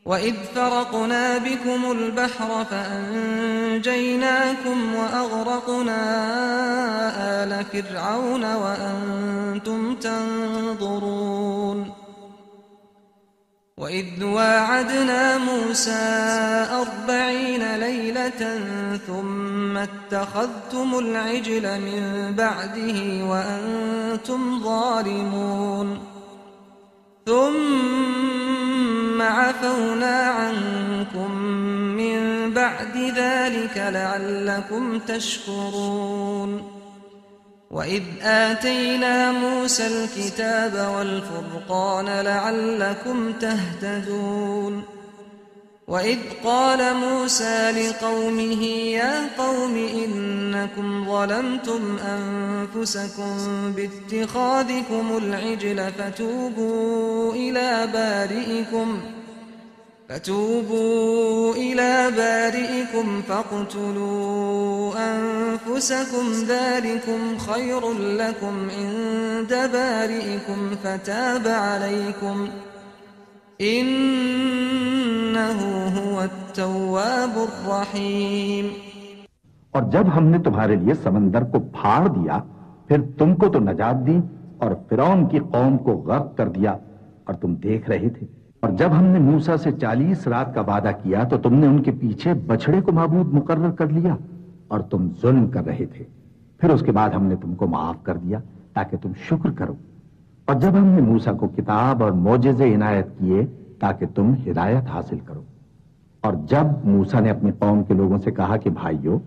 وإذ فرقنا بكم البحر فأنجيناكم وأغرقنا آل فرعون وأنتم تنظرون وإذ واعدنا موسى 40 ليلة ثم اتخذتم العجل من بعده وأنتم ظالمون ثم عفونا عنكم من بعد ذلك لعلكم تشكرون وإذ آتينا موسى الكتاب والفرقان لعلكم تهتدون وإذ قال موسى لقومه يا قوم إنكم ظلمتم أنفسكم باتخاذكم العجل فتوبوا إلى بارئكم فاقتلوا أنفسكم ذلكم خير لكم عند بارئكم فتاب عليكم إنه هو التواب الرحيم। और जब हमने तुम्हारे लिए समंदर को फाड़ दिया फिर तुमको तो नजात दी और फिरौन की कौम को गर्क कर दिया और तुम देख रहे थे। और जब हमने मूसा से 40 रात का वादा किया तो तुमने उनके पीछे बछड़े को माबूद मुकर्रर कर लिया और तुम जुल्म कर रहे थे। फिर उसके बाद हमने तुमको माफ कर दिया ताकि तुम शुक्र करो। और जब हमने मूसा को किताब और मोजेज़े इनायत किए ताकि तुम हिदायत हासिल करो। और जब मूसा ने अपनी कौम के लोगों से कहा कि भाइयों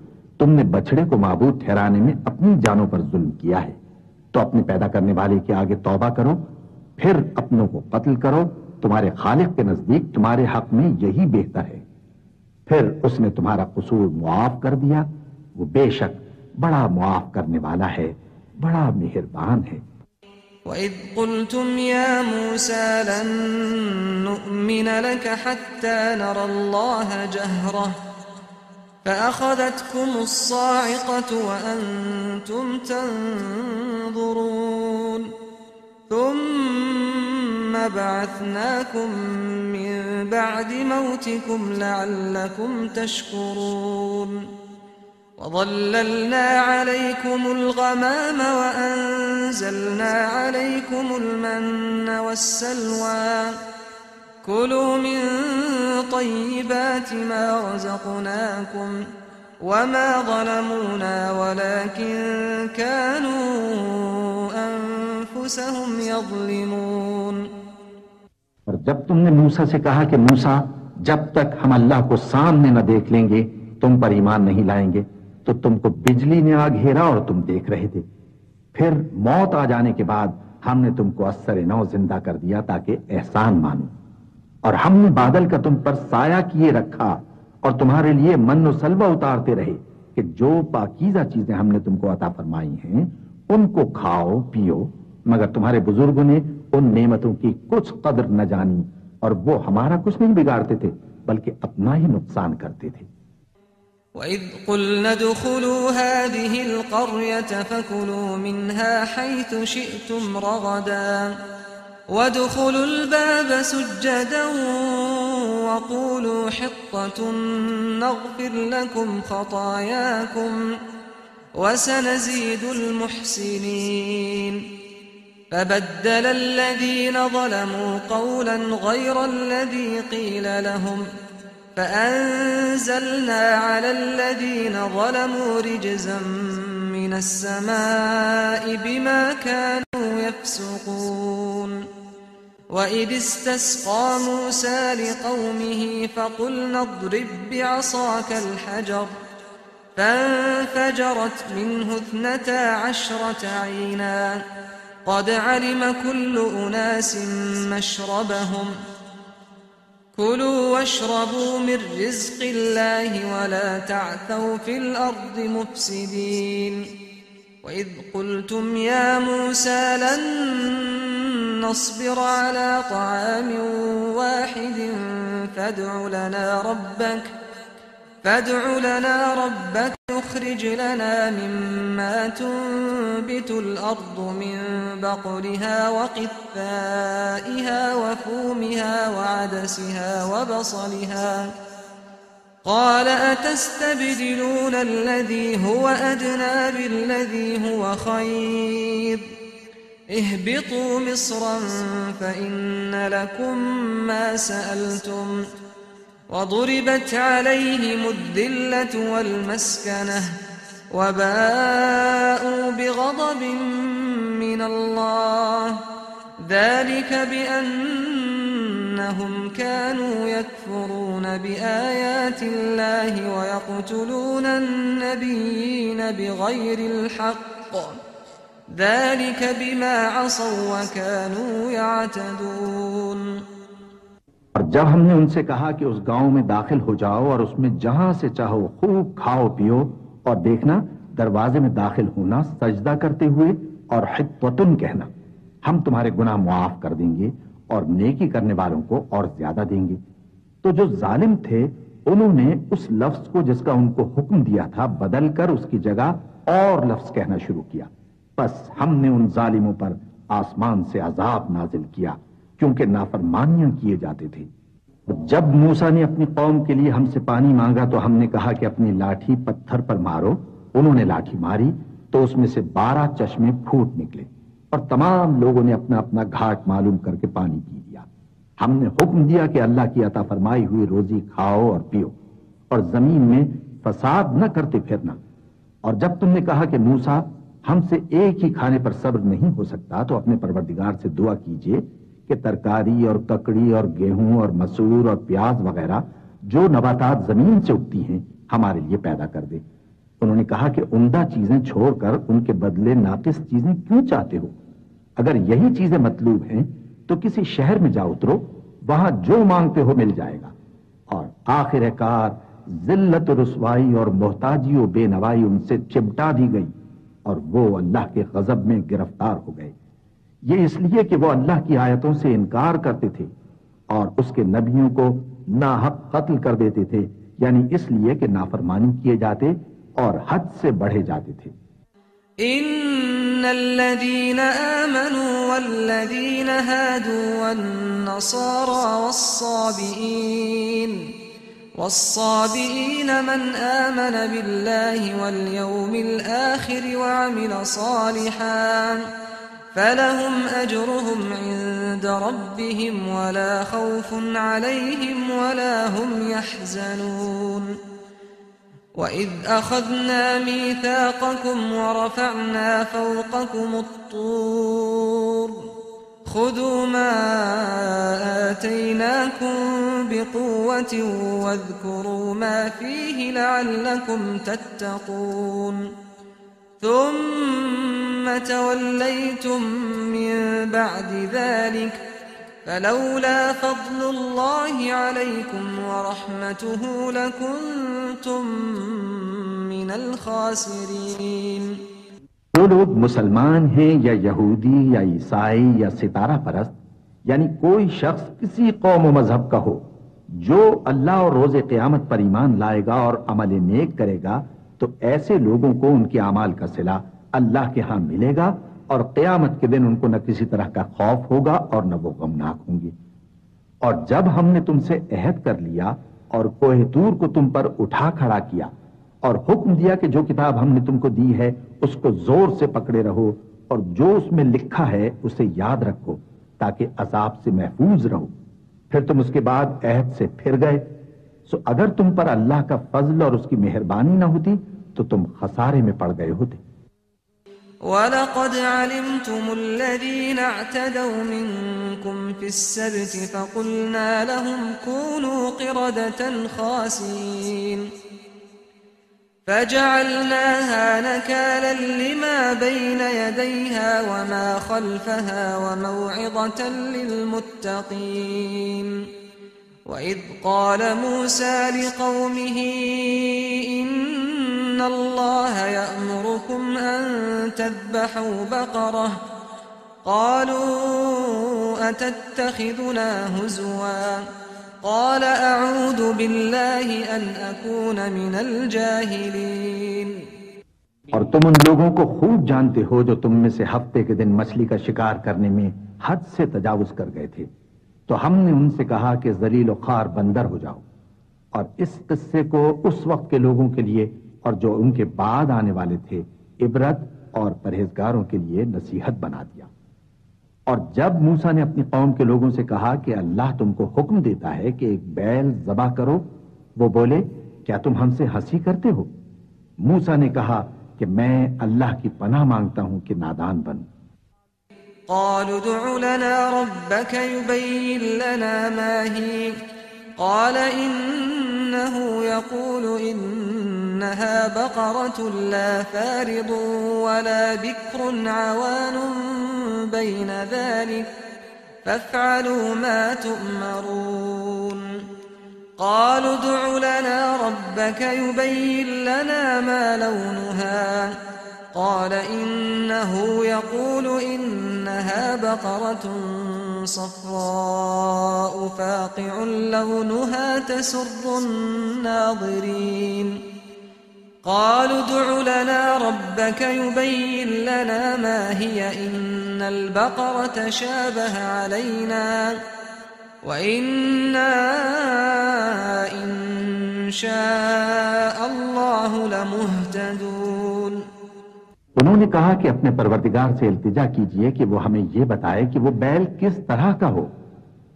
तुमने बछड़े को माबूद ठहराने में अपनी जानों पर जुल्म किया है तो अपने पैदा करने वाले के आगे तौबा करो फिर अपनों को कत्ल करो, तुम्हारे खालिक के नजदीक तुम्हारे हक में यही बेहतर है। फिर उसने तुम्हारा कसूर मुआफ कर दिया, वो बेशक बड़ा मुआफ करने वाला है, बड़ा मेहरबान है। وَإِذْ قُلْتُمْ يَا مُوسَى لَن نُّؤْمِنَ لَكَ حَتَّى نَرَى اللَّهَ جَهْرَةً فَأَخَذَتْكُمُ الصَّاعِقَةُ وَأَنتُمْ تَنظُرُونَ ثُمَّ بَعَثْنَاكُم مِّن بَعْدِ مَوْتِكُمْ لَعَلَّكُمْ تَشْكُرُونَ وَظَلَّلْنَا عَلَيْكُمُ الْغَمَامَ وَأَنزَلْنَا عَلَيْكُمُ الْمَنَّ وَالسَّلْوَىٰ كُلُوا مِن طَيِّبَاتِ مَا رَزَقْنَاكُمْ وَمَا ظَلَمُونَا وَلَٰكِن كَانُوا أَنفُسَهُمْ يَظْلِمُونَ। और जब तुमने मूसा से कहा कि मूसा जब तक हम अल्लाह को सामने न देख लेंगे तुम पर ईमान नहीं लाएंगे तो तुमको बिजली ने आ घेरा और तुम देख रहे थे। फिर मौत आ जाने के बाद हमने तुमको अस्सर नौ जिंदा कर दिया ताकि एहसान मानो। और हमने बादल का तुम पर साया किए रखा और तुम्हारे लिए मन और सलवा उतारते रहे कि जो पाकीज़ा चीजें हमने तुमको अता फरमाई हैं उनको खाओ पियो, मगर तुम्हारे बुजुर्गों ने उन नेमतों की कुछ कदर न जानी और वो हमारा कुछ नहीं बिगाड़ते थे बल्कि अपना ही नुकसान करते थे। وَإِذْ قُلْنَا ادْخُلُوا هَٰذِهِ الْقَرْيَةَ فَكُلُوا مِنْهَا حَيْثُ شِئْتُمْ رَغَدًا وَادْخُلُوا الْبَابَ سُجَّدًا وَقُولُوا حِطَّةٌ نَّغْفِرْ لَكُمْ خَطَايَاكُمْ وَسَنَزِيدُ الْمُحْسِنِينَ فَبَدَّلَ الَّذِينَ ظَلَمُوا قَوْلًا غَيْرَ الَّذِي قِيلَ لَهُمْ فأنزلنا على الذين ظلموا رجزا من السماء بما كانوا يفسقون وإذ استسقى موسى لقومه فقلنا اضرب بعصاك الحجر فانفجرت منه 12 عينا قد علم كل أناس مشربهم كلوا واشربوا من رزق الله ولا تعثوا في الأرض مفسدين وإذ قلتم يا موسى لن نصبر على طعام واحد فادع لنا ربك يخرج لنا مما تنبت الأرض من بقلها وقثائها وفومها وعدسها وبصلها قال أتستبدلون الذي هو أدنى بالذي هو خير اهبطوا مصرا فإن لكم ما سألتم وضربت عليهم الذلة والمسكنة وباءوا بغضب من الله ذلك بأنهم كانوا يكفرون بآيات الله ويقتلون النبيين بغير الحق ذلك بما عصوا وكانوا يعتدون। और जब हमने उनसे कहा कि उस गांव में दाखिल हो जाओ और उसमें जहां से चाहो खूब खाओ पियो और देखना दरवाजे में दाखिल होना सजदा करते हुए और हित्वतुन कहना, हम तुम्हारे गुनाह मुआफ कर देंगे और नेकी करने वालों को और ज्यादा देंगे। तो जो जालिम थे उन्होंने उस लफ्ज को जिसका उनको हुक्म दिया था बदलकर उसकी जगह और लफ्ज कहना शुरू किया। बस हमने उन जालिमों पर आसमान से अजाब नाजिल किया क्योंकि नाफरमानियां किए जाते थे। जब मूसा ने अपनी कौम के लिए हमसे पानी मांगा तो हमने कहा कि अपनी लाठी पत्थर पर मारो। उन्होंने लाठी मारी तो उसमें से 12 चश्मे फूट निकले और तमाम लोगों ने अपना अपना घाट मालूम करके पानी पी लिया। हमने हुक्म दिया कि अल्लाह की अता फरमाई हुई रोजी खाओ और पियो और जमीन में फसाद न करते फिरना। और जब तुमने कहा कि मूसा हमसे एक ही खाने पर सब्र नहीं हो सकता तो अपने परवरदिगार से दुआ कीजिए कि तरकारी और ककड़ी और गेहूं और मसूर और प्याज वगैरह जो नबातात जमीन से उगती हैं हमारे लिए पैदा कर दे। उन्होंने कहा कि उम्दा चीजें छोड़कर उनके बदले नाकिस चीजें क्यों चाहते हो? अगर यही चीजें मतलूब हैं तो किसी शहर में जा उतरो, वहां जो मांगते हो मिल जाएगा। और आखिरकार जिल्लत रुसवाई और मोहताजी और बेनवाई उनसे चिमटा दी गई और वो अल्लाह के गजब में गिरफ्तार हो गए। ये इसलिए कि वो अल्लाह की आयतों से इनकार करते थे और उसके नबियों को नाहक कत्ल कर देते थे, यानी इसलिए कि नाफरमानी किए जाते और हद से बढ़े जाते थे। इन्नल्लज़ीना आमनू वल्लज़ीना हादू वन्नसारा वस्साबिईन मन आमन बिल्लाहि वल्यौमिल आखिर वअमिल सालिहान फलहुम अजरुहुम इंद रब्बिहिम वला खौफुन अलैहिम वला हुम यहज़नून। वइज़ अख़ज़ना मीसाक़कुम वरफ़अना फ़ौक़कुम अत्तूर ख़ुज़ू मा आतैनाकुम बिक़ुव्वतिन वज़्कुरू मा फ़ीहि लअल्लकुम तत्तक़ून ثم توليتم من بعد ذلك فلولا فضل الله عليكم ورحمته لكنتم من الخاسرين। वो लोग मुसलमान हैं या यहूदी या ईसाई या सितारा परस्त, यानी कोई शख्स किसी कौम व मजहब का हो जो अल्लाह और रोजे क़यामत पर ईमान लाएगा और अमल नेक करेगा तो ऐसे लोगों को उनके अमाल का सिला अल्लाह के यहां मिलेगा और क़यामत के दिन उनको न किसी तरह का खौफ होगा और न वो गमनाक होंगे। और जब हमने तुमसे अहद कर लिया और कोह तूर को तुम पर उठा खड़ा किया और हुक्म दिया कि जो किताब हमने तुमको दी है उसको जोर से पकड़े रहो और जो उसमें लिखा है उसे याद रखो ताकि अजाब से महफूज रहो, फिर तुम उसके बाद अहद से फिर गए, सो अगर तुम पर अल्लाह का फजल और उसकी मेहरबानी न होती तो तुम खसारे में पड़ गए होते। वलक़द अलिमतुमुल्लज़ीना अअतदौ मिनकुम फ़िस्सब्ति फ़क़ुलना लहुम कूनू क़िरदतन ख़ासीन फ़जअलनाहा नकालन लिमा बैन यदैहा वमा ख़ल्फ़हा वमौዒज़तन लिलमुत्तक़ीन। वइज़ क़ाल मूसा लिक़ौमिही إن الله يأمركم أن تذبحوا بقرة قالوا أتتخذنا هزوا قال أعوذ بالله أن أكون من الجاهلين। और तुम उन लोगों को खूब जानते हो जो तुम में से हफ्ते के दिन मछली का शिकार करने में हद से तजावुज कर गए थे, तो हमने उनसे कहा कि जलील खार बंदर हो जाओ, और इस किस्से को उस वक्त के लोगों के लिए और जो उनके बाद आने वाले थे इबरत और परहेजगारों के लिए नसीहत बना दिया। और जब मूसा ने अपनी कौम के लोगों से कहा कि अल्लाह तुमको हुक्म देता है कि एक बैल ज़बह करो, वो बोले, क्या तुम हमसे हंसी करते हो? मूसा ने कहा कि मैं अल्लाह की पनाह मांगता हूं कि नादान बनूं। قالوا ادع لنا ربك يبين لنا ما هي قال إنه يقول إنها بقرة لا فارض ولا بكر عوان بين ذلك فافعلوا ما تؤمرون. قالوا ادع لنا ربك يبين لنا ما لونها قال إنه يقول إنها بقرة صفراء فاقع لونها تسر الناظرين. قالوا ادع لنا ربك يبين لنا ما هي إن البقرة شابه علينا وإنا إن شاء الله لمهتدون. उन्होंने कहा कि अपने परवरदिगार से इल्तिजा कीजिए कि वो हमें ये बताए कि वो बैल किस तरह का हो।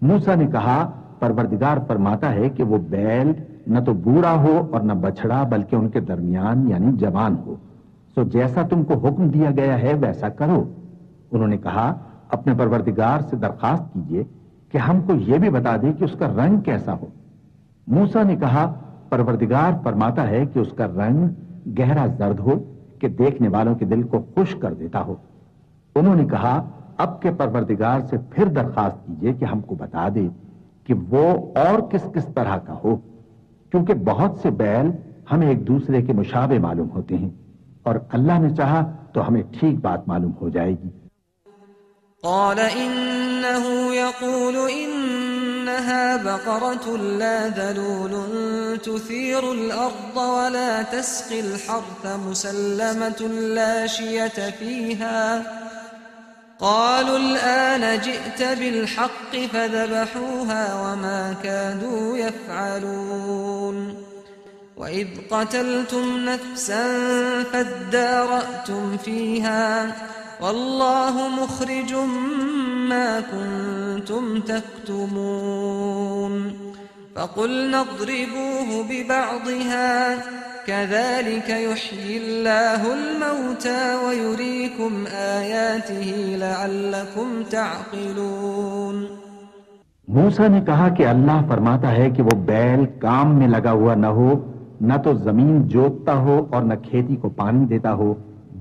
मूसा ने कहा, परवरदिगार फरमाता है कि वो बैल न तो बूढ़ा हो और न बछड़ा, बल्कि उनके दरमियान यानी जवान हो। सो जैसा तुमको हुक्म दिया गया है वैसा करो। उन्होंने कहा, अपने परवरदिगार से दरखास्त कीजिए कि हमको ये भी बता दे कि उसका रंग कैसा हो। मूसा ने कहा, परवरदिगार फरमाता है कि उसका रंग गहरा जर्द हो कि देखने वालों के दिल को खुश कर देता हो। उन्होंने कहा, अब के परवरदिगार से फिर दरखास्त कीजिए कि हमको बता दे कि वो और किस किस तरह का हो, क्योंकि बहुत से बैल हमें एक दूसरे के मुशाबे मालूम होते हैं, और अल्लाह ने चाहा तो हमें ठीक बात मालूम हो जाएगी। قال إنه يقول إنها بقرة لا ذلول تثير الأرض ولا تسقي الحرث مسلمة لا شية فيها. قالوا الآن جئت بالحق فذبحوها وما كادوا يفعلون. وإذ قتلتم نفسا فادارأتم فيها والله مخرج ما كنتم تكتمون. فقلنا اضربوه ببعضها كذلك يحيي الله الموتى ويريكم آياته لعلكم تعقلون. मूसा ने कहा कि अल्लाह फरमाता है कि वो बैल काम में लगा हुआ न हो, न तो जमीन जोतता हो और न खेती को पानी देता हो,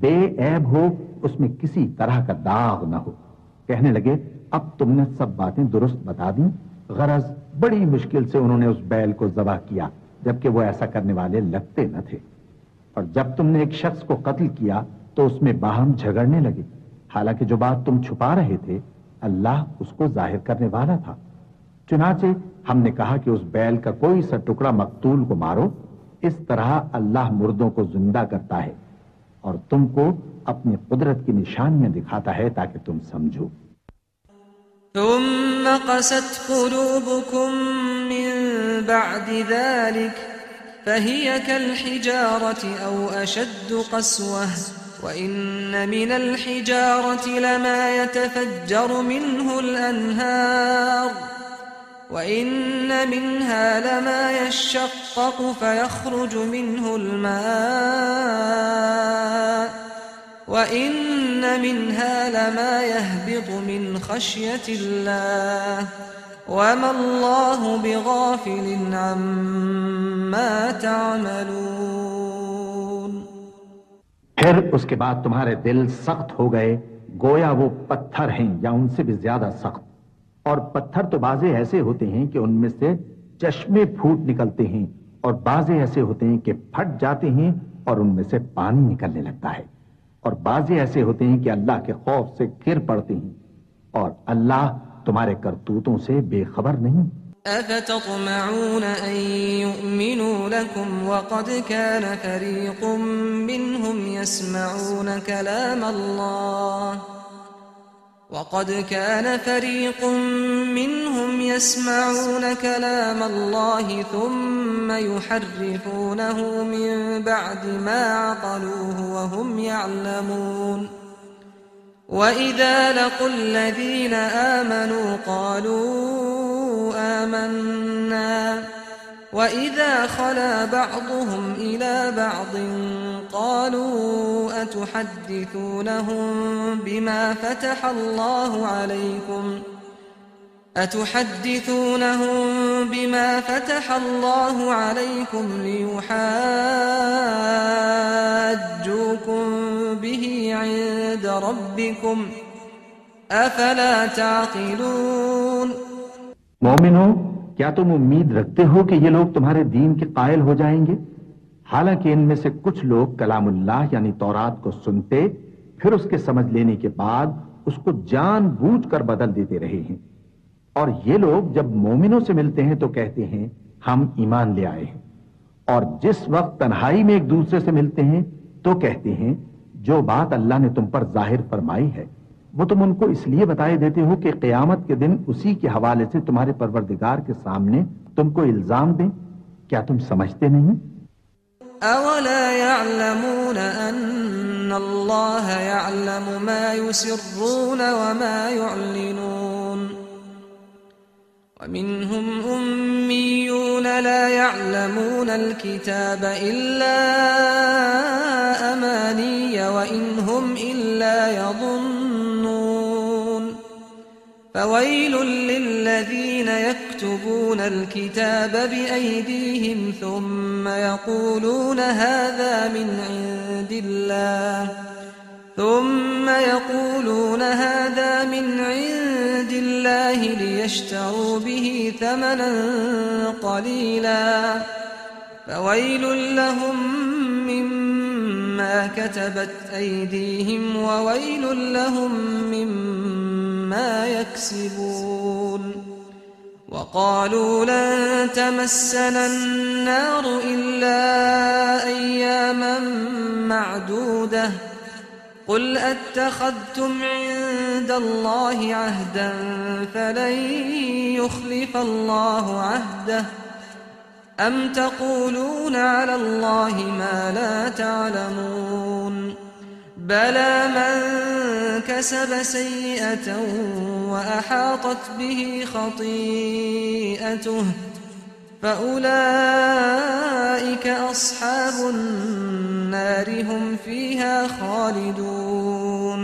बेऐब हो, उसमें किसी तरह का दाग न हो। कहने लगे, अब तुमने सब बातें दुरुस्त बता दी। गरज बड़ी मुश्किल से उन्होंने उस बैल को ज़बह किया, जबकि वो ऐसा करने वाले लगते न थे। और जब तुमने एक शख्स को कत्ल किया तो उसमें बाहम झगड़ने लगे, हालांकि जो बात तुम छुपा रहे थे अल्लाह उसको जाहिर करने वाला था। चुनाचे हमने कहा कि उस बैल का कोई सा टुकड़ा मकतूल को मारो, इस तरह अल्लाह मुर्दों को जिंदा करता है और तुमको अपनी कुदरत की निशानियां दिखाता है ताकि तुम समझो। ثم قست قلوبكم من بعد ذلك فهي كالحجارة أو أشد قسوة وإن من الحجارة لما يتفجر منه الأنهار وإن منها لما يشقق فيخرج منه الماء وإن منها لما يهبط من خشية الله وما الله بغافل عما تعملون. फिर उसके बाद तुम्हारे दिल सख्त हो गए, गोया वो पत्थर हैं या उनसे भी ज्यादा सख्त। और पत्थर तो बाजे ऐसे होते हैं कि उनमें से चश्मे फूट निकलते हैं, और बाजे ऐसे होते हैं कि फट जाते हैं और उनमें से पानी निकलने लगता है, और बाजे ऐसे होते हैं कि अल्लाह के खौफ से गिर पड़ते हैं, और अल्लाह तुम्हारे करतूतों से बेखबर नहीं। أفتطمعون أن يؤمنوا لكم وقد كان فريق منهم يسمعون كلام الله ثم يحرفونه من بعد ما عقلوه وهم يعلمون. وإذا لقوا الذين آمنوا قالوا آمنا وإذا خلا بعضهم إلى بعض قالوا أتحدثونهم بما فتح الله عليكم ليحاجوكم به عند ربكم أفلا تعقلون। मोमिनो, क्या तुम उम्मीद रखते हो कि ये लोग तुम्हारे दीन के कायल हो जाएंगे? हालांकि इनमें से कुछ लोग कलामुल्लाह यानी तौरात को सुनते फिर उसके समझ लेने के बाद उसको जानबूझकर बदल देते रहे हैं। और ये लोग जब मोमिनों से मिलते हैं तो कहते हैं हम ईमान ले आए हैं, और जिस वक्त तन्हाई में एक दूसरे से मिलते हैं तो कहते हैं जो बात अल्लाह ने तुम पर जाहिर फरमाई है वो तुम उनको इसलिए बताए देते हो कि क़यामत के दिन उसी के हवाले से तुम्हारे परवरदिगार के सामने तुमको इल्जाम दें। क्या तुम समझते नहीं? अवला यअलमून अन्नल्लाह यअलमु मा युसिर्रून व मा युअलिनून वमिनहुम उम्मियून ला यअलमून अलकिताब इल्ला अमानिय व इनहुम इल्ला यظुन्नून فويل للذين يكتبون الكتاب بأيديهم ثم يقولون هذا من عند الله ليشتروا به ثمنا قليلا فويل لهم مما كتبت أيديهم وويل لهم مما يكسبون. وقالوا لن تمسنا النار إلا أياما معدودة قل أتخذتم عند الله عهدا فلن يخلف الله عهده أم تقولون على الله ما لا تعلمون بلى من كسب سيئة وأحاطت به خطيئته فأولئك أصحاب النار هم فيها خالدون.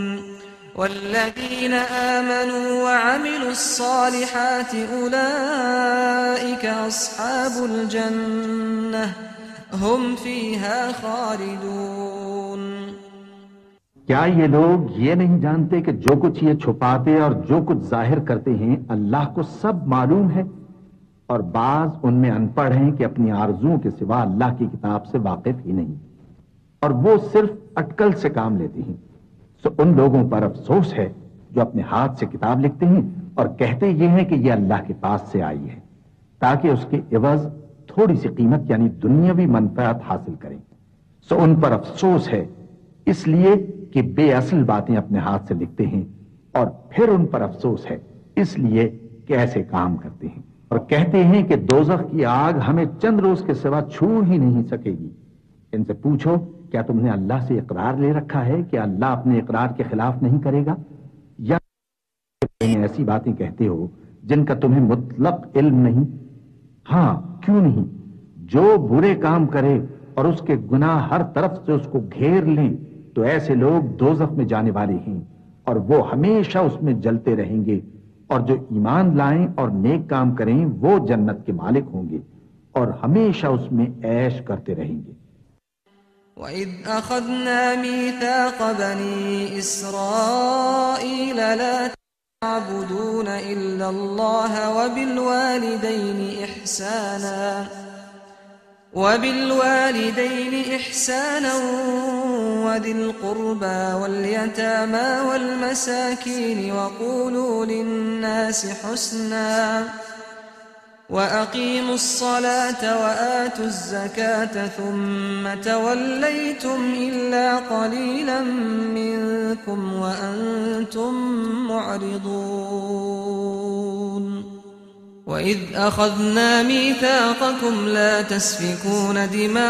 والذين آمنوا وعملوا الصالحات أولئك أصحاب الجنة هم فيها خالدون. क्या ये लोग ये नहीं जानते कि जो कुछ ये छुपाते और जो कुछ जाहिर करते हैं अल्लाह को सब मालूम है, और बाज उनमें अनपढ़ हैं कि अपनी आरजुओं के सिवा अल्लाह की किताब से वाकिफ ही नहीं, और वो सिर्फ अटकल से काम लेते हैं। सो उन लोगों पर अफसोस है जो अपने हाथ से किताब लिखते हैं और कहते ये हैं कि ये अल्लाह के पास से आई है ताकि उसके इवज थोड़ी सी कीमत यानी दुनियावी मनफात हासिल करें। सो उन पर अफसोस है इसलिए कि बेअसल बातें अपने हाथ से लिखते हैं, और फिर उन पर अफसोस है इसलिए कि ऐसे काम करते हैं और कहते हैं कि दोज़ख की आग हमें चंद रोज के सिवा छू ही नहीं सकेगी। इनसे पूछो क्या तुमने अल्लाह से इकरार ले रखा है कि अल्लाह अपने इकरार के खिलाफ नहीं करेगा, या ऐसी बातें कहते हो जिनका तुम्हें मुतलक इल्म नहीं? हाँ, क्यों नहीं? जो बुरे काम करे और उसके गुनाह हर तरफ से उसको घेर लें तो ऐसे लोग दोज़ख में जाने वाले हैं और वो हमेशा उसमें जलते रहेंगे, और जो ईमान लाएं और नेक काम करें वो जन्नत के मालिक होंगे और हमेशा उसमें ऐश करते रहेंगे। وَإِذْ أَخَذْنَا مِيثَاقَ بَنِي إِسْرَائِيلَ لَا تَعْبُدُونَ إِلَّا اللَّهَ وَبِالْوَالِدَيْنِ إِحْسَانًا وَذِي الْقُرْبَى وَالْيَتَامَى وَالْمَسَاكِينِ وَقُولُوا لِلنَّاسِ حُسْنًا وأقيموا الصلاة وآتوا الزكاة ثم توليتم إلا قليلا منكم وأنتم معرضون وإذ أخذنا ميثاقكم لا تسفكون دماءكم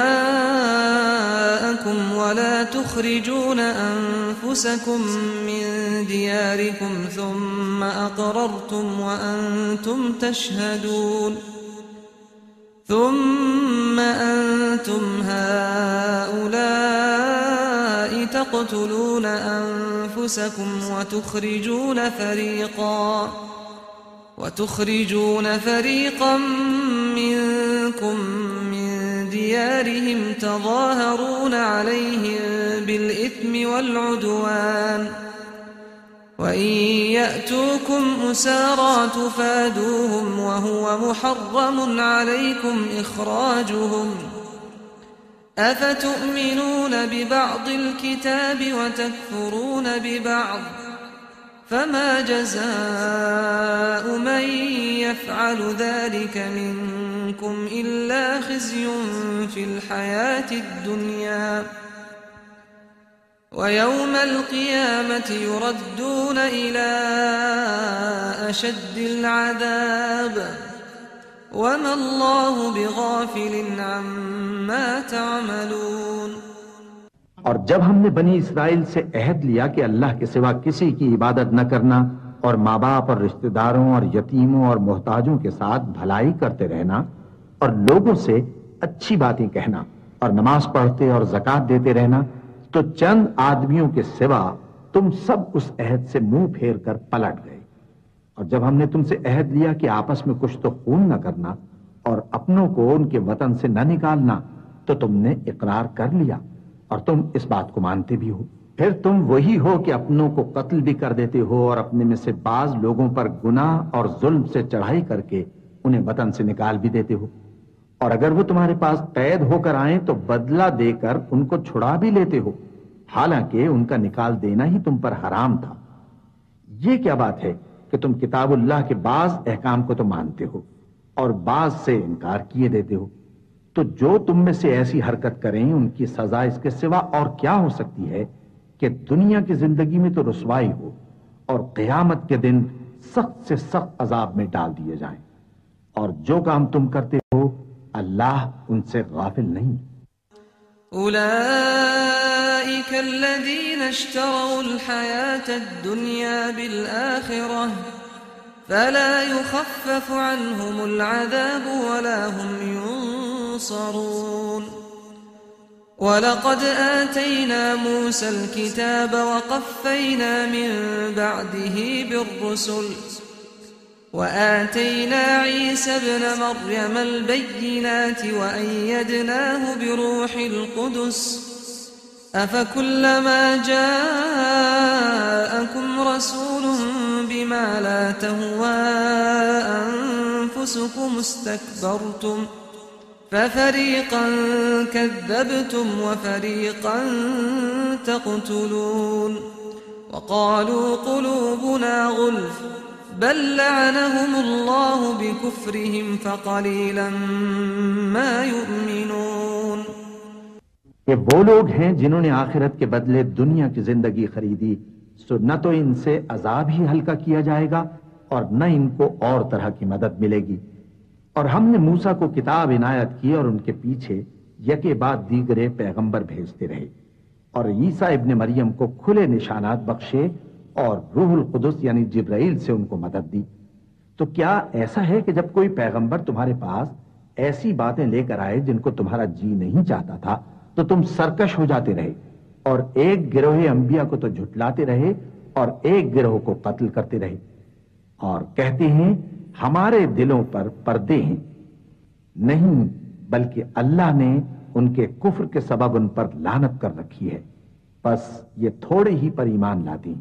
ولا تخرجون أنفسكم من دياركم ثم أقررتم وأنتم تشهدون ثم أنتم هؤلاء تقتلون أنفسكم وتخرجون فريقا منكم من ديارهم تظاهرون عليهم بالإثم والعدوان وإن يأتوكم أسارى تفادوهم وهو محرم عليكم إخراجهم أفتؤمنون ببعض الكتاب وتكفرون ببعض فما جزاء من يفعل ذلك منكم إلا خزي في الحياة الدنيا ويوم القيامة يردون إلى أشد العذاب وما الله بغافل عما تعملون। और जब हमने बनी इसराइल से अहद लिया कि अल्लाह के सिवा किसी की इबादत न करना और माँ बाप और रिश्तेदारों और यतीमों और मोहताजों के साथ भलाई करते रहना और लोगों से अच्छी बातें कहना और नमाज पढ़ते और ज़कात देते रहना, तो चंद आदमियों के सिवा तुम सब उस अहद से मुंह फेर कर पलट गए। और जब हमने तुमसे अहद लिया कि आपस में कुछ तो खून न करना और अपनों को उनके वतन से न निकालना, तो तुमने इकरार कर लिया और तुम इस बात को मानते भी हो। फिर तुम वही हो कि अपनों को कत्ल भी कर देते हो और अपने में से बाज लोगों पर गुनाह और जुल्म से चढ़ाई करके उन्हें वतन से निकाल भी देते हो। और अगर वो तुम्हारे पास कैद होकर आए तो बदला देकर उनको छुड़ा भी लेते हो, हालांकि उनका निकाल देना ही तुम पर हराम था। ये क्या बात है कि तुम किताबुल्लाह के बाज अहकाम को तो मानते हो और बाज से इनकार किए देते हो। तो जो तुम में से ऐसी हरकत करें उनकी सजा इसके सिवा और क्या हो सकती है कि दुनिया की जिंदगी में तो रुसवाई हो और क़यामत के दिन सख्त से सख्त अजाब में डाल दिए जाएं। और जो काम तुम करते हो अल्लाह उनसे गाफिल नहीं। उलाइक अल्लज़ीना इश्तरौल हयातद दुनिया बिल आखिरह फला युखफ़फ़ु अन्हुमुल अज़ाब वला हुम युनसरून। वलक़द आतैना मूसल किताब वक़फ़ैना मिन बअदिही बिर्रुसुल वआतैना ईसा इब्न मर्यमल बय्यिनाति वअय्यदनाहु बिरूहिल क़ुदुस अफ़कुल्लमा जाअकुम रसूलुन बिमा ला तहवा अन्फुसुकुम इस्तकबरतुम फफरीक़न कज़्ज़बतुम वफरीक़न तक़तुलून वक़ालू क़ुलूबुना गुल्फ़ बल लअनहुमुल्लाहु बिकुफ्रिहिम फ़क़लीलन मा युमिनून। ये वो लोग हैं जिन्होंने आखिरत के बदले दुनिया की जिंदगी खरीदी, सो न तो इनसे अजाब ही हल्का किया जाएगा और न इनको और तरह की मदद मिलेगी। और हमने मूसा को किताब इनायत की और उनके पीछे यके बाद दीगरे पैगंबर भेजते रहे और ईसा इब्ने मरियम को खुले निशानात बख्शे और रूहुल कुदुस यानी जिब्राइल से उनको मदद दी। तो क्या ऐसा है कि जब कोई पैगंबर तुम्हारे पास ऐसी बातें लेकर आए जिनको तुम्हारा जी नहीं चाहता था तो तुम सरकश हो जाते रहे और एक गिरोह अंबिया को तो झुटलाते रहे और एक गिरोह को कत्ल करते रहे और कहते हैं हमारे दिलों पर पर्दे हैं? नहीं, बल्कि अल्लाह ने उनके कुफ्र के सबब उन पर लानत कर रखी है, बस ये थोड़े ही पर ईमान लाती।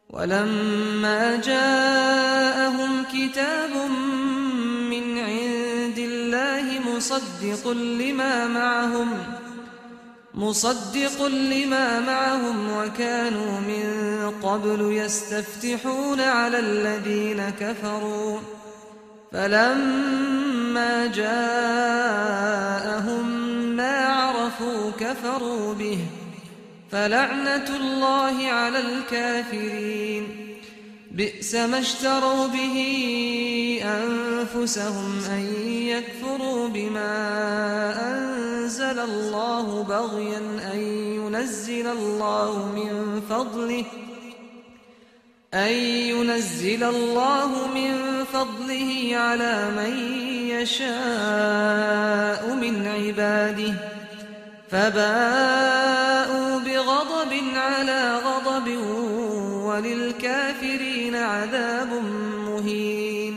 वलम्मा जाअहुम किताबुम मिन इंदिल्लाहि मुसद्दिक़ुन लिमा मअहुम वकानू मिन क़ब्लु यस्तफ्तिहून अला فلما جاءهم ما عرفوا كفروا به فلعنة الله على الكافرين بئس ما اشتروا به أنفسهم أن يكفروا بما أنزل الله بغيا أن ينزل الله من فضله على من يشاء من عباده فباءوا بغضب على غضب وللكافرين عذاب मुहीन।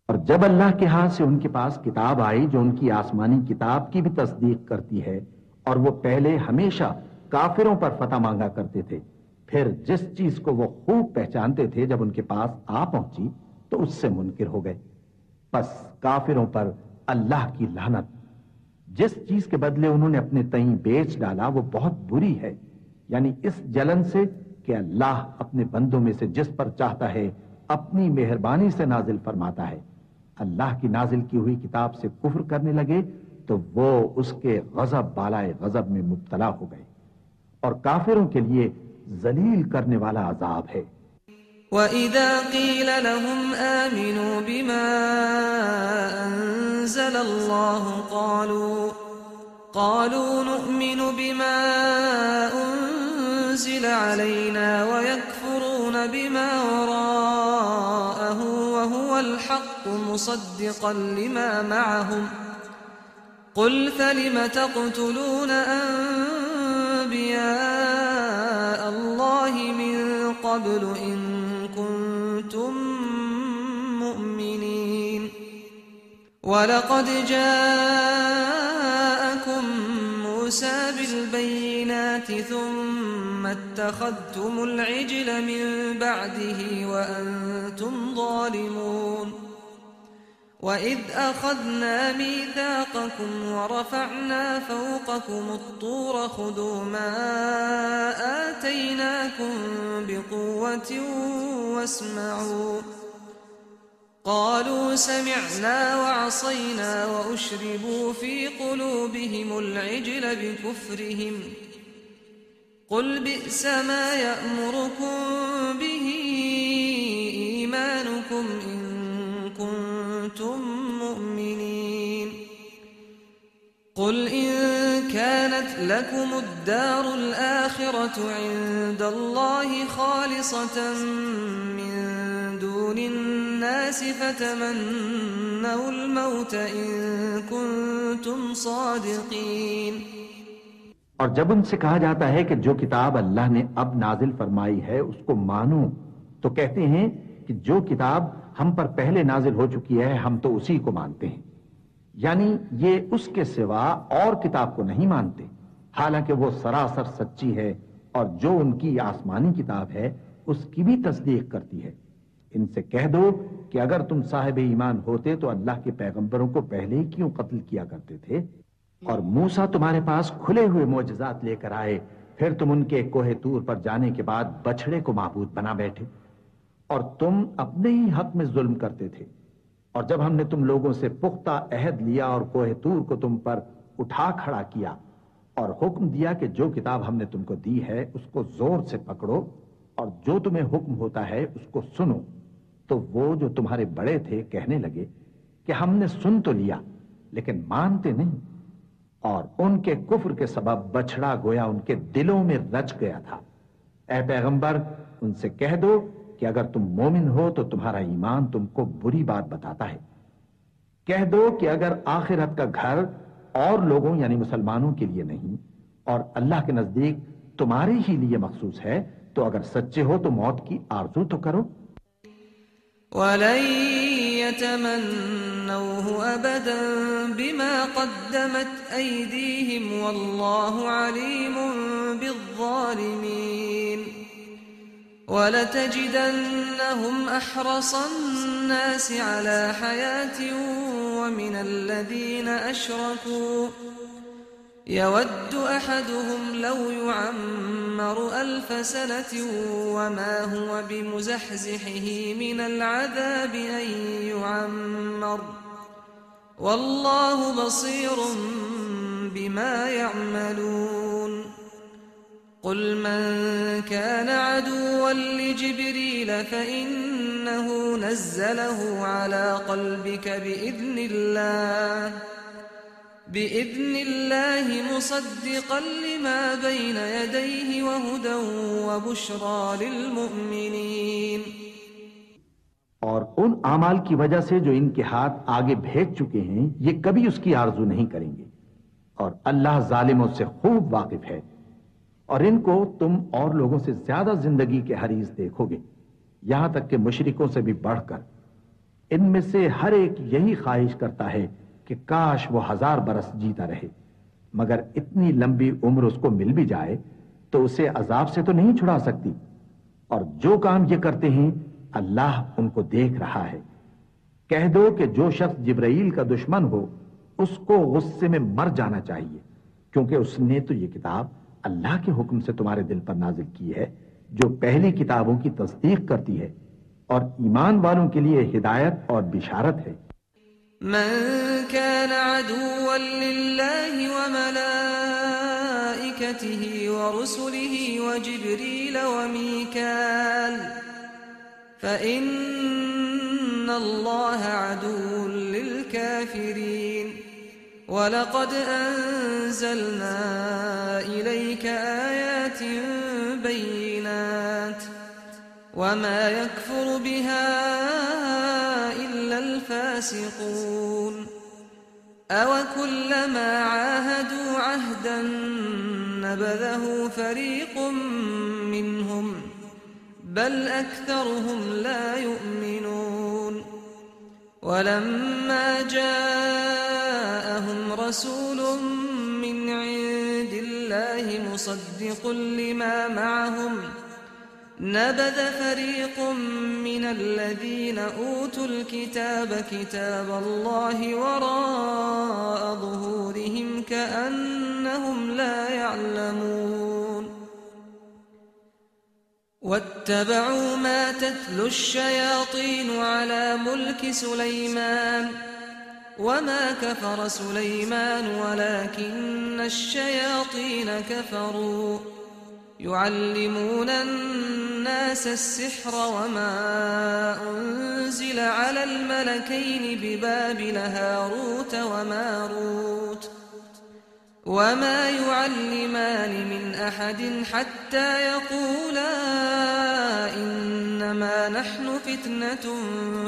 और जब अल्लाह के हाथ से उनके पास किताब आई जो उनकी आसमानी किताब की भी तस्दीक करती है, और वो पहले हमेशा काफिरों पर फतह मांगा करते थे, फिर जिस चीज को वो खूब पहचानते थे जब उनके पास आ पहुंची तो उससे मुनकिर हो गए। बस काफिरों पर अल्लाह की लानत। जिस चीज के बदले उन्होंने अपने तई बेच डाला वो बहुत बुरी है, यानी इस जलन से कि अल्लाह अपने बंदों में से जिस पर चाहता है अपनी मेहरबानी से नाजिल फरमाता है। अल्लाह की नाजिल की हुई किताब से कुफ्र करने लगे तो वो उसके गजब बालाए गजब में मुब्तला हो गए, और काफिरों के लिए जलील करने वाला अजाब है। وَإِذَا قِيلَ لَهُمْ آمِنُوا بِمَا أَنزَلَ اللَّهُ قَالُوا نُؤْمِنُ بِمَا أُنزِلَ عَلَيْنَا وَيَكْفُرُونَ بِمَا وَرَاءَهُ وَهُوَ الْحَقُّ مُصَدِّقًا لِمَا مَعَهُمْ قُلْ فَلِمَ تَقْتُلُونَ أَنبِيَاءَ اللَّهِ مِن قَبْلُ إِن كنتم مؤمنين ولقد جاءكم موسى بالبينات ثم اتخذتم العجل من بعده وأنتم ظالمون وإذ أخذنا ميثاقكم ورفعنا فوقكم الطور خذوا ما آتيناكم بقوة واسمعوا قالوا سمعنا وعصينا وأشربوا في قلوبهم العجل بكفرهم قل بئس ما يأمركم به إيمانكم إن كنتم مؤمنين قل إن كانت لكم الدار الآخرة عند الله خالصة من دون الناس فتمنوا الموت إن كنتم صادقين। और जब उनसे कहा जाता है कि जो किताब अल्लाह ने अब नाजिल फरमाई है उसको मानो, तो कहते हैं कि जो किताब हम पर पहले नाजिल हो चुकी है हम तो उसी को मानते हैं, यानी ये उसके सिवा और किताब को नहीं मानते, हालांकि वो सरासर सच्ची है और जो उनकी आसमानी किताब है उसकी भी तस्दीक करती है। इनसे कह दो कि अगर तुम साहिब ईमान होते तो अल्लाह के पैगंबरों को पहले ही क्यों कत्ल किया करते थे। और मूसा तुम्हारे पास खुले हुए मोजज़ात लेकर आए, फिर तुम उनके कोहे तूर पर जाने के बाद बछड़े को माबूद बना बैठे, और तुम अपने ही हक में जुल्म करते थे। और जब हमने तुम लोगों से पुख्ता अहद लिया और कोहे तूर को तुम पर उठा खड़ा किया और हुक्म दिया कि जो किताब हमने तुमको दी है उसको जोर से पकड़ो और जो तुम्हें हुक्म होता है उसको सुनो, तो वो जो तुम्हारे बड़े थे कहने लगे कि हमने सुन तो लिया लेकिन मानते नहीं, और उनके कुफ्र के सबब बछड़ा गोया उनके दिलों में रच गया था। ऐ पैगंबर, उनसे कह दो कि अगर तुम मोमिन हो तो तुम्हारा ईमान तुमको बुरी बात बताता है। कह दो कि अगर आखिरत का घर और लोगों यानी मुसलमानों के लिए नहीं और अल्लाह के नजदीक तुम्हारे ही लिए मखसूस है, तो अगर सच्चे हो तो मौत की आरज़ू तो करो। वलन यतमन्नौहु अबदन बिमा क़द्दमत ऐदीहिम वल्लाहु अलीमुन बिज़्ज़ालिमीन वलतजिदन्नहुम अहरसन-नास अला हयातिन वमिनल्लज़ीन يود أحدهم لو يعمر 1000 سنة وما هو بمزحزحه من العذاب أن يعمر والله بصير بما يعملون قل من كان عدوا لجبريل فإنه نزله على قلبك بإذن الله مصدقا لما بين يديه وهدى وبشرى للمؤمنين। और उन आमाल की वजह से जो इनके हाथ आगे भेज चुके हैं ये कभी उसकी आरजू नहीं करेंगे और अल्लाह जालिमों से खूब वाकिफ है। और इनको तुम और लोगों से ज्यादा जिंदगी के हरीज देखोगे, यहां तक कि मुशरिकों से भी बढ़कर। इनमें से हर एक यही ख्वाहिश करता है कि काश वो 1000 बरस जीता रहे, मगर इतनी लंबी उम्र उसको मिल भी जाए तो उसे अजाब से तो नहीं छुड़ा सकती। और जो काम ये करते हैं अल्लाह उनको देख रहा है। कह दो कि जो शख्स जिब्राइल का दुश्मन हो उसको गुस्से में मर जाना चाहिए, क्योंकि उसने तो ये किताब अल्लाह के हुक्म से तुम्हारे दिल पर नाजिल की है, जो पहली किताबों की तस्दीक करती है और ईमान वालों के लिए हिदायत और बिशारत है। मन कान अदुव्वन लिल्लाहि व मलाइकतिहि व रुसुलिहि व जिब्रील व मीकाल फ़इन्नल्लाह अदुव्वुन लिलकाफ़िरीन वलक़द अंज़लना इलैका आयातिन बय्यिनात वमा यकफ़ुरु बिहा इल्ला الفاسقون أوكلما عاهدوا عهدا نبذه فريق منهم بل أكثرهم لا يؤمنون ولما جاءهم رسول من عند الله مصدق لما معهم نبذ فريق من الذين أوتوا الكتاب كتاب الله وراء ظهورهم كأنهم لا يعلمون واتبعوا ما تتلو الشياطين على ملك سليمان وما كفر سليمان ولكن الشياطين كفروا يعلمون الناس السحر وما أنزل على الملكين ببابل هاروت وماروت وما يعلمان من أحد حتى يقولا إنما نحن فتنة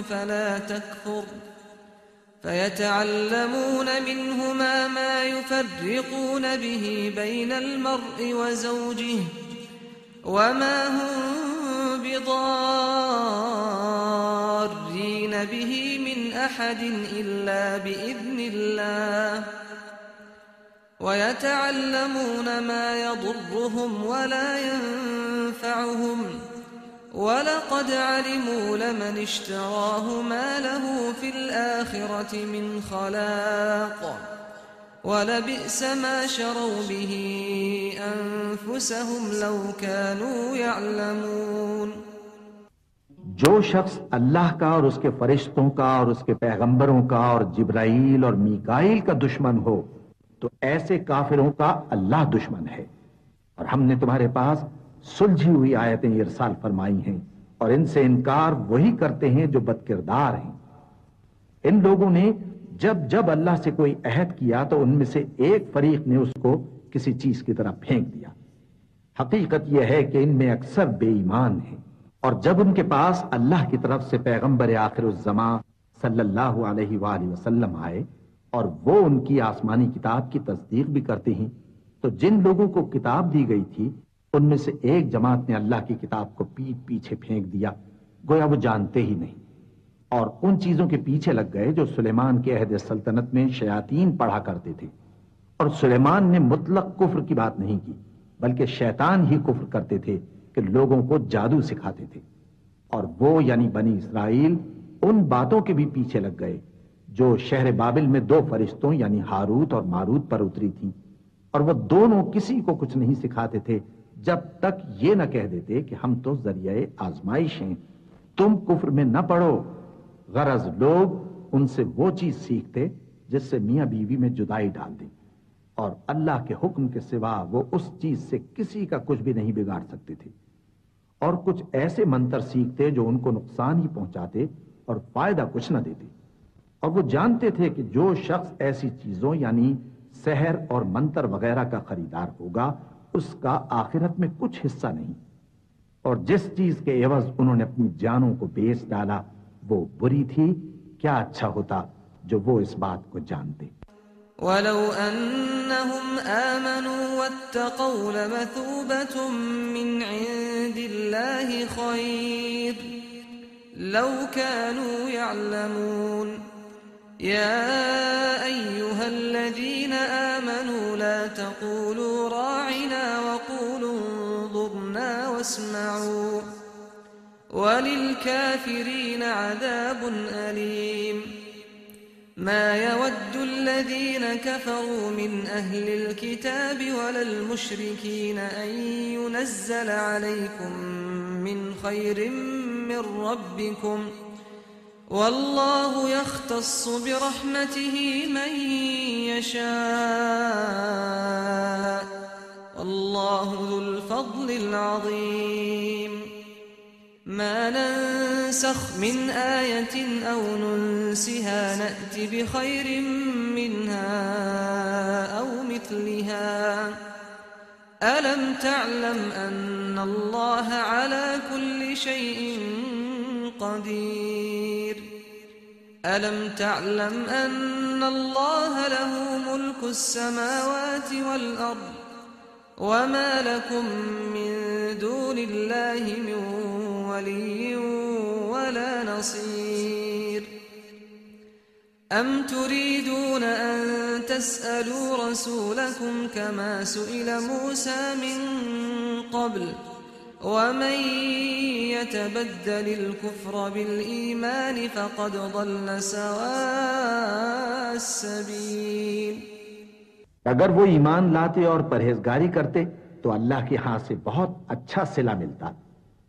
فلا تكفر فيتعلمون منهما ما يفرقون به بين المرء وزوجه وما هم بضارين به من أحد إلا بإذن الله ويتعلمون ما يضرهم ولا ينفعهم ولقد علموا لمن اشتراه ما له في الآخرة من خلاق ولبئس ما شروا به أنفسهم لو كانوا يعلمون। जो शख्स अल्लाह का और उसके फरिश्तों का और उसके पैगंबरों का और जिब्राइल और मीकाइल का दुश्मन हो तो ऐसे काफिरों का अल्लाह दुश्मन है। और हमने तुम्हारे पास सुलझी हुई आयतें इरसाल फरमाई हैं और इनसे इनकार वही करते हैं जो बदकिरदार हैं। इन लोगों ने जब जब अल्लाह से कोई अहद किया तो उनमें से एक फरीक ने उसको किसी चीज की तरह फेंक दिया। हकीकत यह है कि इनमें अक्सर बेईमान हैं। और जब उनके पास अल्लाह की तरफ से पैगंबर आखिरुज़्ज़मा सल्लल्लाहु अलैहि वसल्लम आए और वो उनकी आसमानी किताब की तस्दीक भी करते हैं, तो जिन लोगों को किताब दी गई थी उनमें से एक जमात ने अल्लाह की किताब को पीठ पीछे फेंक दिया, गोया वो जानते ही नहीं, और उन चीजों के पीछे लग गए जो सुलेमान के अहद सल्तनत में शयातीन पढ़ा करते थे। और सुलेमान ने मुतलक कुफ्र की बात नहीं की, बल्कि शैतान ही कुफ्र करते थे कि लोगों को जादू सिखाते थे। और वो यानी बनी इसराइल उन बातों के भी पीछे लग गए जो शहर बाबिल में 2 फरिश्तों यानी हारूत और मारूत पर उतरी थी। और वो दोनों किसी को कुछ नहीं सिखाते थे जब तक ये न कह देते कि हम तो जरिए आजमाइश हैं, तुम कुफ्र में न पड़ो। गरज लोग उनसे वो चीज सीखते जिससे मियां बीवी में जुदाई डाल दी, और अल्लाह के हुक्म के सिवा वो उस चीज से किसी का कुछ भी नहीं बिगाड़ सकते थे। और कुछ ऐसे मंत्र सीखते जो उनको नुकसान ही पहुंचाते और फायदा कुछ न देते। और वो जानते थे कि जो शख्स ऐसी चीजों यानी सहर और मंत्र वगैरह का खरीदार होगा उसका आखिरत में कुछ हिस्सा नहीं, और जिस चीज के एवज उन्होंने अपनी जानों को बेच डाला वो बुरी थी। क्या अच्छा होता जो वो इस बात को जानते। वलौ अन्नहुम आमनू वत्तक़ौ लमथूबतुम मिन इंदिल्लाहि खैर लौ कानू यअलमून या अय्युहल्लज़ीना आमनू ला तक़ूलू राइना वक़ूलू उन्ज़ुरना वस्मऊ वलिलकाफिरीन अज़ाबुन अलीम। ما يود الذين كفروا من أهل الكتاب ولا المشركين أن ينزل عليكم من خير من ربكم والله يختص برحمته من يشاء والله ذو الفضل العظيم। ما ننسخ من آية أو ننسها نأت بخير منها أو مثلها ألم تعلم أن الله على كل شيء قدير ألم تعلم أن الله له ملك السماوات والأرض وما لكم من دون الله من ولي ولا نصير أم تريدون أن تسألوا رسولكم كما سئل موسى من قبل ومن يتبدل الكفر بالإيمان فقد ضل سواء السبيل। अगर वो ईमान लाते और परहेजगारी करते तो अल्लाह के हाथ से बहुत अच्छा सिला मिलता।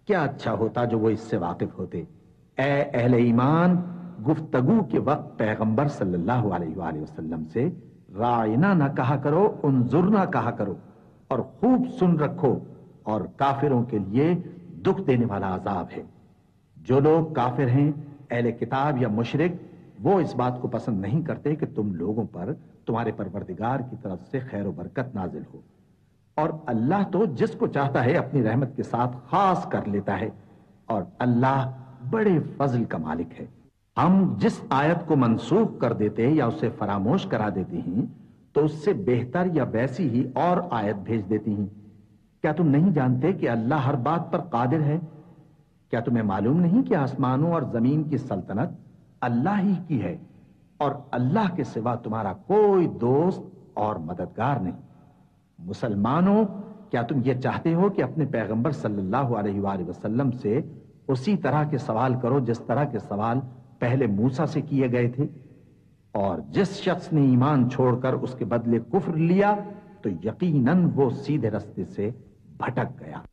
क्या अच्छा होता जो वो इससे वाकिफ होते। ए अहले ईमान, गुफ्तगू के वक्त पैगंबर सल्लल्लाहु अलैहि वसल्लम से राइना ना कहा करो, उन्जुरना कहा करो, और खूब सुन रखो, और काफिरों के लिए दुख देने वाला अजाब है। जो लोग काफिर हैं, अहले किताब या मुशरिक, वो इस बात को पसंद नहीं करते कि तुम लोगों पर तुम्हारे परवरदिगार की तरफ से खैर और बरकत नाजिल हो, और अल्लाह तो जिसको चाहता है अपनी रहमत के साथ खास कर लेता है, और अल्लाह बड़े फजल का मालिक है। हम जिस आयत को मनसूख कर देते या उसे फरामोश करा देते हैं तो उससे बेहतर या वैसी ही और आयत भेज देती हैं। क्या तुम नहीं जानते कि अल्लाह हर बात पर कादिर है? क्या तुम्हें मालूम नहीं कि आसमानों और जमीन की सल्तनत अल्लाह ही की है, और अल्लाह के सिवा तुम्हारा कोई दोस्त और मददगार नहीं। मुसलमानों, क्या तुम ये चाहते हो कि अपने पैगंबर सल्लल्लाहु अलैहि वसल्लम से उसी तरह के सवाल करो जिस तरह के सवाल पहले मूसा से किए गए थे? और जिस शख्स ने ईमान छोड़कर उसके बदले कुफ्र लिया तो यकीनन वो सीधे रास्ते से भटक गया।